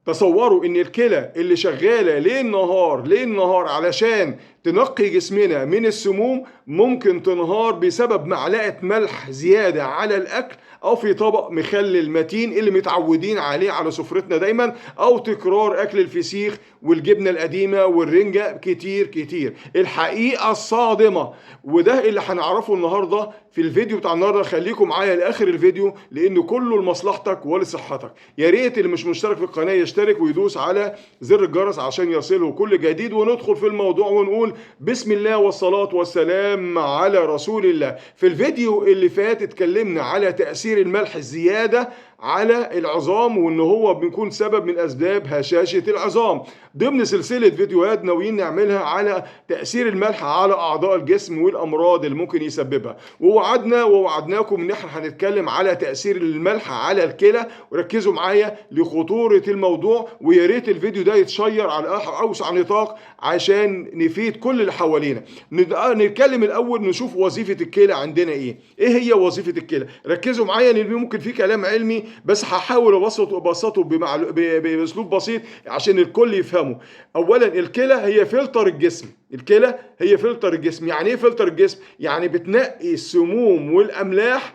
تصوروا ان الكلى اللي شغاله ليل نهار علشان تنقي جسمنا من السموم ممكن تنهار بسبب معلقه ملح زياده على الاكل، او في طبق مخلل متين اللي متعودين عليه على سفرتنا دايما، او تكرار اكل الفسيخ والجبنه القديمه والرنجه كتير كتير. الحقيقه الصادمه، وده اللي هنعرفه النهارده في الفيديو بتاع النهارده. خليكم معايا لاخر الفيديو لان كله لمصلحتك ولصحتك. يا ريت اللي مش مشترك في القناه يشترك ويدوس على زر الجرس عشان يصله كل جديد، وندخل في الموضوع ونقول بسم الله والصلاه والسلام على رسول الله. في الفيديو اللي فات اتكلمنا على تاثير الملح الزياده على العظام، وان هو بيكون سبب من اسباب هشاشه العظام، ضمن سلسله فيديوهات ناويين نعملها على تاثير الملح على اعضاء الجسم والامراض اللي ممكن يسببها. ووعدناكم ان احنا هنتكلم على تاثير الملح على الكلى، وركزوا معايا لخطوره الموضوع، ويا ريت الفيديو ده يتشير على اوسع نطاق عشان نفيد كل اللي حوالينا. نتكلم الاول نشوف وظيفه الكلى عندنا ايه هي وظيفه الكلى. ركزوا معايا لان ممكن في كلام علمي بس هحاول ابسطه باسلوب بسيط عشان الكل يفهمه. اولا الكلى هي فلتر الجسم. الكلى هي فلتر الجسم. يعني ايه فلتر الجسم؟ يعني بتنقي السموم والاملاح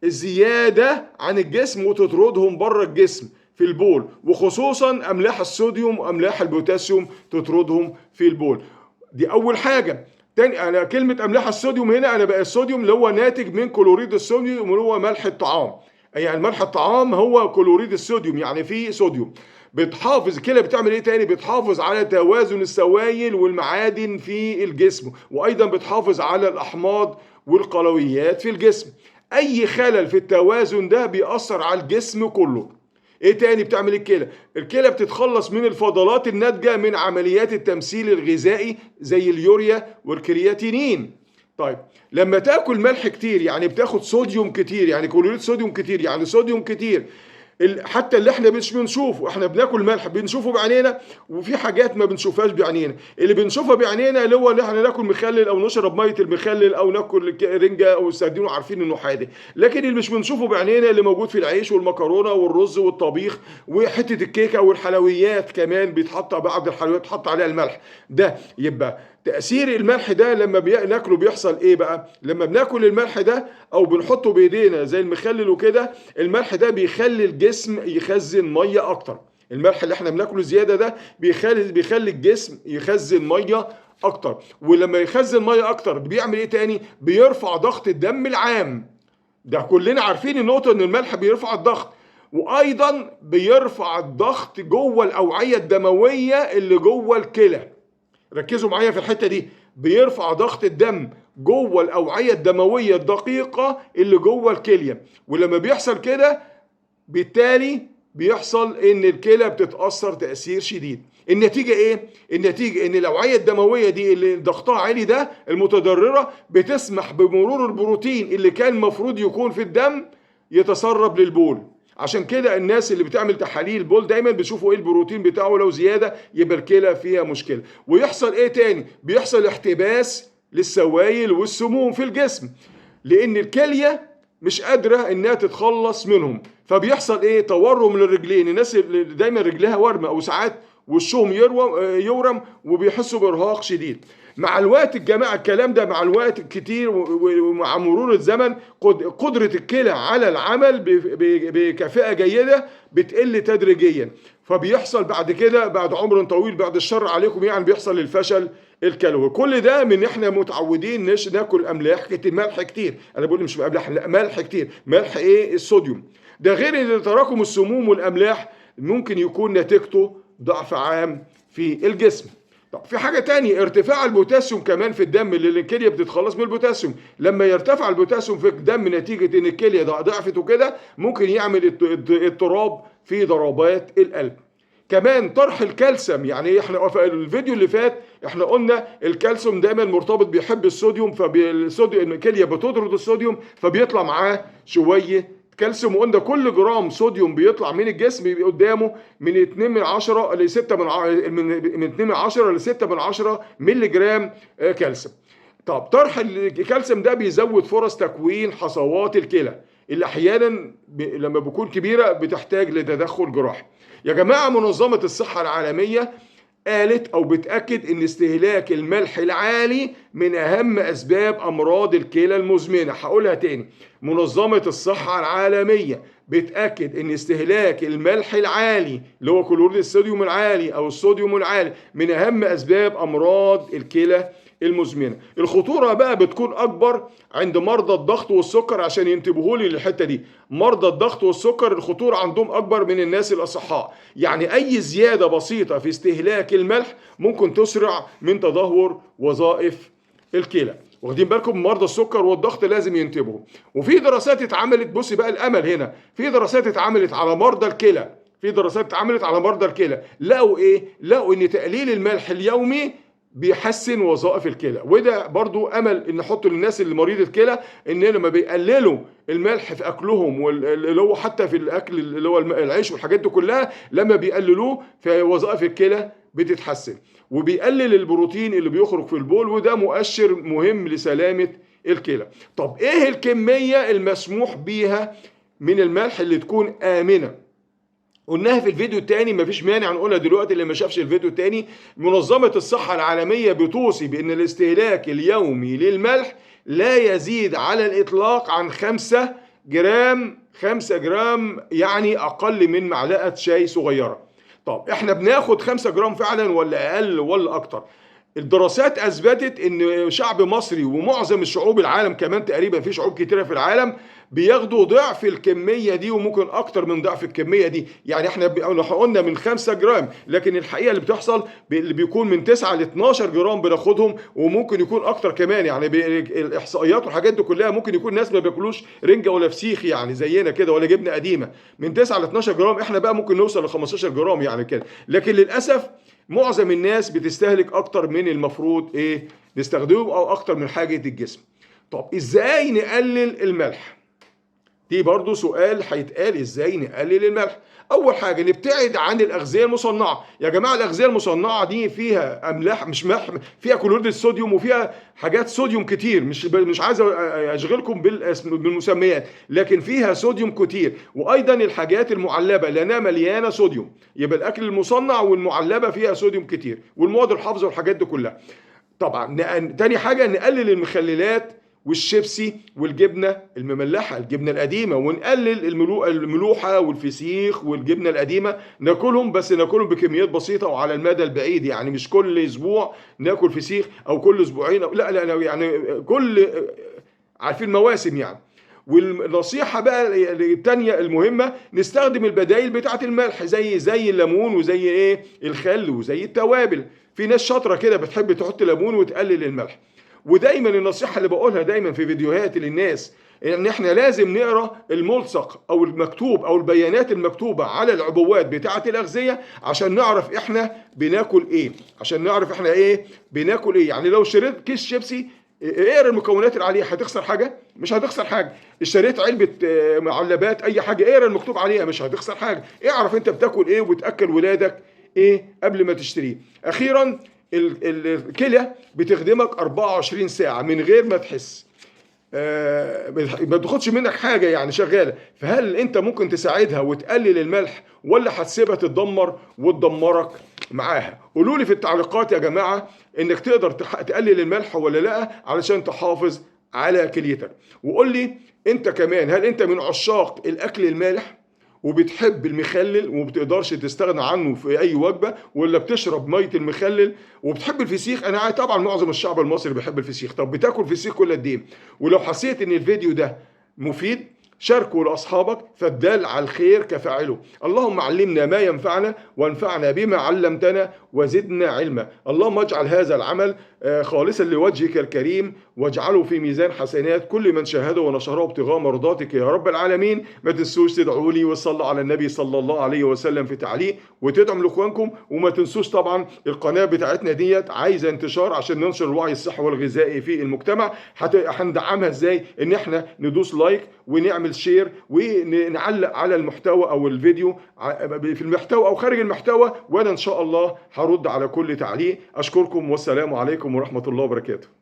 الزياده عن الجسم وتطردهم بره الجسم في البول، وخصوصا املاح الصوديوم واملاح البوتاسيوم تطردهم في البول. دي اول حاجه. تاني، انا كلمه املاح الصوديوم هنا انا بقى الصوديوم اللي هو ناتج من كلوريد الصوديوم اللي هو ملح الطعام. يعني ملح الطعام هو كلوريد الصوديوم، يعني فيه صوديوم. بتحافظ الكلى، بتعمل ايه تاني؟ بتحافظ على توازن السوائل والمعادن في الجسم، وايضا بتحافظ على الاحماض والقلويات في الجسم. اي خلل في التوازن ده بيأثر على الجسم كله. ايه تاني بتعمل الكلى؟ الكلى بتتخلص من الفضلات الناتجه من عمليات التمثيل الغذائي زي اليوريا والكرياتينين. طيب لما تاكل ملح كتير يعني بتاخد صوديوم كتير، يعني كلوريد صوديوم كتير، يعني صوديوم كتير. حتى اللي احنا مش بنشوفه، احنا بناكل ملح بنشوفه بعينينا، وفي حاجات ما بنشوفهاش بعينينا. اللي بنشوفها بعينينا اللي هو اللي احنا ناكل مخلل او نشرب ميه المخلل او ناكل رنجه او سردين وعارفين انه حادق. لكن اللي مش بنشوفه بعينينا اللي موجود في العيش والمكرونه والرز والطبيخ وحته الكيكه والحلويات كمان بيتحط، بعض الحلويات بيتحط عليها الملح ده. يبقى تأثير الملح ده لما بناكله بيحصل ايه بقى؟ لما بناكل الملح ده او بنحطه بايدينا زي المخلل وكده، الملح ده بيخلي الجسم يخزن ميه اكتر. الملح اللي احنا بناكله زياده ده بيخلي الجسم يخزن ميه اكتر، ولما يخزن ميه اكتر بيعمل ايه تاني؟ بيرفع ضغط الدم العام. ده كلنا عارفين النقطه ان الملح بيرفع الضغط، وايضا بيرفع الضغط جوه الاوعيه الدمويه اللي جوه الكلى. ركزوا معايا في الحته دي، بيرفع ضغط الدم جوه الاوعيه الدمويه الدقيقه اللي جوه الكليه. ولما بيحصل كده بالتالي بيحصل ان الكلى بتتاثر تاثير شديد. النتيجه ايه؟ النتيجه ان الاوعيه الدمويه دي اللي ضغطها عالي ده المتضرره بتسمح بمرور البروتين اللي كان المفروض يكون في الدم يتسرب للبول. عشان كده الناس اللي بتعمل تحاليل بول دايما بيشوفوا ايه البروتين بتاعه، لو زياده يبقى الكلى فيها مشكله. ويحصل ايه تاني؟ بيحصل احتباس للسوائل والسموم في الجسم، لان الكليه مش قادره انها تتخلص منهم. فبيحصل ايه؟ تورم للرجلين. الناس اللي دايما رجلها ورمه او ساعات وشهم يورم وبيحسوا بارهاق شديد. مع الوقت الجماعه الكلام ده مع الوقت كتير ومع مرور الزمن قدره الكلى على العمل بكفاءه جيده بتقل تدريجيا. فبيحصل بعد كده بعد عمر طويل، بعد الشر عليكم يعني، بيحصل الفشل الكلوي. كل ده من احنا متعودين ناكل املاح كتير، ملح كتير. انا بقول مش املاح، لا ملح كتير. ملح ايه؟ الصوديوم ده. غير ان تراكم السموم والاملاح ممكن يكون نتيجته ضعف عام في الجسم. طب في حاجة تانية، ارتفاع البوتاسيوم كمان في الدم، اللي الكلية بتتخلص من البوتاسيوم. لما يرتفع البوتاسيوم في الدم نتيجة ان الكلية ضعفت وكده ممكن يعمل اضطراب في ضربات القلب. كمان طرح الكالسيوم، يعني احنا في الفيديو اللي فات احنا قلنا الكالسيوم دايما مرتبط بيحب الصوديوم، فالصوديوم الكليه بتطرد الصوديوم فبيطلع معاه شويه كالسيوم. وقلنا كل جرام صوديوم بيطلع من الجسم بيبقى قدامه من 2 من 10 ل 6 من 2 من 10 ل 6 من 10 مللي جرام كالسيوم. طب طرح الكالسيوم ده بيزود فرص تكوين حصوات الكلى. اللي احيانا لما بتكون كبيره بتحتاج لتدخل جراحي. يا جماعه منظمه الصحه العالميه قالت او بتاكد ان استهلاك الملح العالي من اهم اسباب امراض الكلى المزمنه. هقولها تاني، منظمه الصحه العالميه بتاكد ان استهلاك الملح العالي اللي هو كلوريد الصوديوم العالي او الصوديوم العالي من اهم اسباب امراض الكلى المزمنه. الخطوره بقى بتكون اكبر عند مرضى الضغط والسكر، عشان ينتبهوا لي للحته دي. مرضى الضغط والسكر الخطوره عندهم اكبر من الناس الاصحاء، يعني اي زياده بسيطه في استهلاك الملح ممكن تسرع من تدهور وظائف الكلى. واخدين بالكم؟ مرضى السكر والضغط لازم ينتبهوا. وفي دراسات اتعملت، بصي بقى الامل هنا، في دراسات اتعملت على مرضى الكلى، لقوا ايه؟ لقوا ان تقليل الملح اليومي بيحسن وظائف الكلى. وده برضو امل ان نحطه للناس اللي مريض الكلى، ان لما بيقللوا الملح في اكلهم واللي هو حتى في الاكل اللي هو العيش والحاجات دي كلها، لما بيقللوه فوظائف الكلى بتتحسن. وبيقلل البروتين اللي بيخرج في البول، وده مؤشر مهم لسلامة الكلى. طب ايه الكمية المسموح بيها من الملح اللي تكون آمنة؟ قلناها في الفيديو التاني، مفيش مانع نقولها دلوقتي اللي ما شافش الفيديو التاني. منظمة الصحة العالمية بتوصي بأن الاستهلاك اليومي للملح لا يزيد على الإطلاق عن 5 جرام، 5 جرام يعني أقل من معلقة شاي صغيرة. طب احنا بناخد 5 جرام فعلا ولا أقل ولا أكتر؟ الدراسات اثبتت ان شعب مصري ومعظم الشعوب العالم كمان، تقريبا في شعوب كتيره في العالم بياخدوا ضعف الكميه دي وممكن اكتر من ضعف الكميه دي. يعني احنا قلنا من 5 جرام، لكن الحقيقه اللي بتحصل اللي بيكون من 9 ل 12 جرام بناخدهم، وممكن يكون اكتر كمان. يعني الاحصائيات والحاجات دي كلها ممكن يكون ناس ما بياكلوش رنجه ولا فسيخ يعني زينا كده ولا جبنه قديمه، من 9 ل 12 جرام. احنا بقى ممكن نوصل ل 15 جرام يعني كده. لكن للاسف معظم الناس بتستهلك اكتر من المفروض ايه نستخدمه، او اكتر من حاجة الجسم. طب ازاي نقلل الملح؟ دي برضو سؤال هيتقال، ازاي نقلل الملح؟ اول حاجه نبتعد عن الاغذيه المصنعه. يا جماعه الاغذيه المصنعه دي فيها املاح، مش ملح، فيها كلوريد الصوديوم وفيها حاجات صوديوم كتير. مش عايز اشغلكم بالمسميات، لكن فيها صوديوم كتير. وايضا الحاجات المعلبه لانها مليانه صوديوم، يبقى الاكل المصنع والمعلبه فيها صوديوم كتير، والمواد الحافظه والحاجات دي كلها. طبعا تاني حاجه نقلل المخللات والشيبسي والجبنه المملحه، الجبنه القديمه، ونقلل الملوحه والفسيخ والجبنه القديمه. ناكلهم بس ناكلهم بكميات بسيطه وعلى المدى البعيد، يعني مش كل اسبوع ناكل فسيخ او كل اسبوعين لا يعني كل عارفين مواسم يعني. والنصيحه بقى الثانيه المهمه، نستخدم البدائل بتاعه الملح زي الليمون وزي ايه الخل وزي التوابل. في ناس شاطره كده بتحب تحط ليمون وتقلل الملح. ودايما النصيحه اللي بقولها دايما في فيديوهاتي للناس، ان احنا لازم نقرا الملصق او المكتوب او البيانات المكتوبه على العبوات بتاعه الاغذيه عشان نعرف احنا بناكل ايه، يعني لو شريت كيس شيبسي اقرا المكونات اللي عليه، هتخسر حاجه؟ مش هتخسر حاجه. اشتريت علبه معلبات اي حاجه، اقرا المكتوب عليها، مش هتخسر حاجه. اعرف انت بتاكل ايه وبتاكل ولادك ايه قبل ما تشتريه. اخيرا الكلى بتخدمك 24 ساعه من غير ما تحس، ما بتاخدش منك حاجه، يعني شغاله. فهل انت ممكن تساعدها وتقلل الملح، ولا هتسيبها تتدمر وتدمرك معاها؟ قولوا لي في التعليقات يا جماعه انك تقدر تقلل الملح ولا لا علشان تحافظ على كليتك. وقول لي انت كمان، هل انت من عشاق الاكل المالح وبتحب المخلل ومبتقدرش تستغنى عنه في اي وجبه، ولا بتشرب ميه المخلل؟ وبتحب الفسيخ؟ انا طبعا معظم الشعب المصري بيحب الفسيخ. طب بتاكل فسيخ كل قد ايه؟ ولو حسيت ان الفيديو ده مفيد شاركه لاصحابك، فالدال على الخير كفاعله. اللهم علمنا ما ينفعنا وانفعنا بما علمتنا وزدنا علما. اللهم اجعل هذا العمل خالصا لوجهك الكريم، واجعله في ميزان حسنات كل من شاهده ونشره ابتغاء مرضاتك يا رب العالمين. ما تنسوش تدعوا لي وصلوا على النبي صلى الله عليه وسلم في تعليق، وتدعم لاخوانكم. وما تنسوش طبعا القناه بتاعتنا ديت عايزه انتشار عشان ننشر الوعي الصحي والغذائي في المجتمع. هندعمها ازاي؟ ان احنا ندوس لايك ونعمل شير ونعلق على المحتوى او الفيديو في المحتوى او خارج المحتوى، وانا ان شاء الله هرد على كل تعليق. اشكركم والسلام عليكم ورحمة الله وبركاته.